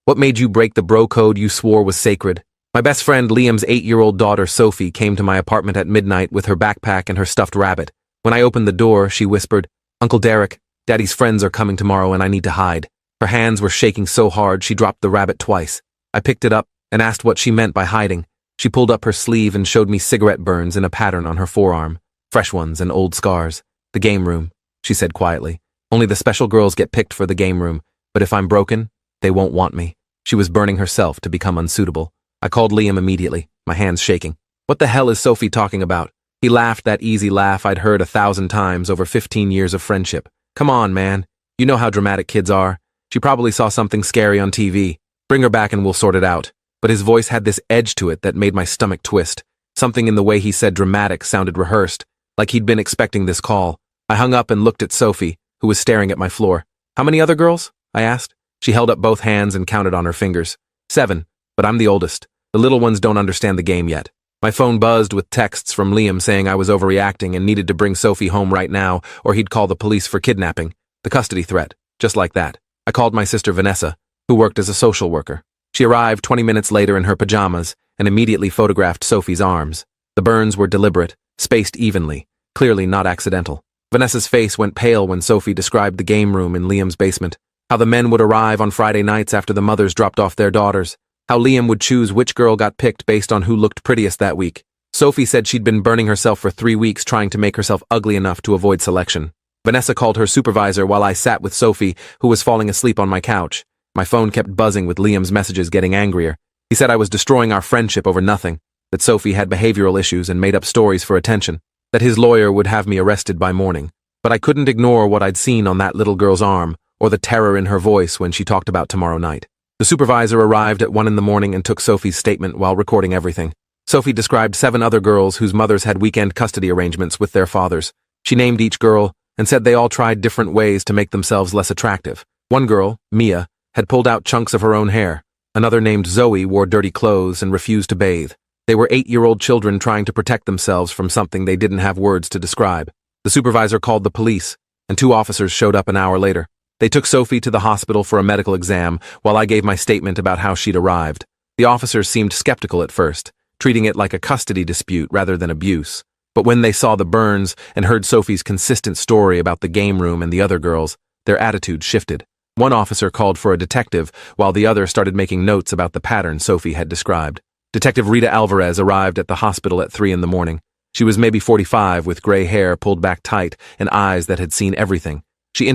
What made you break the bro code you swore was sacred? My best friend Liam's 8-year-old daughter Sophie came to my apartment at midnight with her backpack and her stuffed rabbit. When I opened the door, she whispered, "Uncle Derek, Daddy's friends are coming tomorrow and I need to hide." Her hands were shaking so hard she dropped the rabbit twice. I picked it up and asked what she meant by hiding. She pulled up her sleeve and showed me cigarette burns in a pattern on her forearm. Fresh ones and old scars. "The game room," she said quietly. "Only the special girls get picked for the game room, but if I'm broken, they won't want me." She was burning herself to become unsuitable. I called Liam immediately, my hands shaking. "What the hell is Sophie talking about?" He laughed that easy laugh I'd heard 1,000 times over 15 years of friendship. "Come on, man. You know how dramatic kids are. She probably saw something scary on TV. Bring her back and we'll sort it out." But his voice had this edge to it that made my stomach twist. Something in the way he said dramatic sounded rehearsed, like he'd been expecting this call. I hung up and looked at Sophie, who was staring at my floor. "How many other girls?" I asked. She held up both hands and counted on her fingers. 7, but I'm the oldest. The little ones don't understand the game yet. My phone buzzed with texts from Liam saying I was overreacting and needed to bring Sophie home right now or he'd call the police for kidnapping. The custody threat, just like that. I called my sister Vanessa, who worked as a social worker. She arrived 20 minutes later in her pajamas and immediately photographed Sophie's arms. The burns were deliberate, spaced evenly, clearly not accidental. Vanessa's face went pale when Sophie described the game room in Liam's basement. How the men would arrive on Friday nights after the mothers dropped off their daughters. How Liam would choose which girl got picked based on who looked prettiest that week. Sophie said she'd been burning herself for 3 weeks trying to make herself ugly enough to avoid selection. Vanessa called her supervisor while I sat with Sophie, who was falling asleep on my couch. My phone kept buzzing with Liam's messages getting angrier. He said I was destroying our friendship over nothing, that Sophie had behavioral issues and made up stories for attention, that his lawyer would have me arrested by morning. But I couldn't ignore what I'd seen on that little girl's arm, or the terror in her voice when she talked about tomorrow night. The supervisor arrived at 1 in the morning and took Sophie's statement while recording everything. Sophie described 7 other girls whose mothers had weekend custody arrangements with their fathers. She named each girl and said they all tried different ways to make themselves less attractive. One girl, Mia, had pulled out chunks of her own hair. Another named Zoe wore dirty clothes and refused to bathe. They were 8-year-old children trying to protect themselves from something they didn't have words to describe. The supervisor called the police, and 2 officers showed up an hour later. They took Sophie to the hospital for a medical exam while I gave my statement about how she'd arrived. The officers seemed skeptical at first, treating it like a custody dispute rather than abuse. But when they saw the burns and heard Sophie's consistent story about the game room and the other girls, their attitude shifted. One officer called for a detective, while the other started making notes about the pattern Sophie had described. Detective Rita Alvarez arrived at the hospital at 3 in the morning. She was maybe 45 with gray hair pulled back tight and eyes that had seen everything.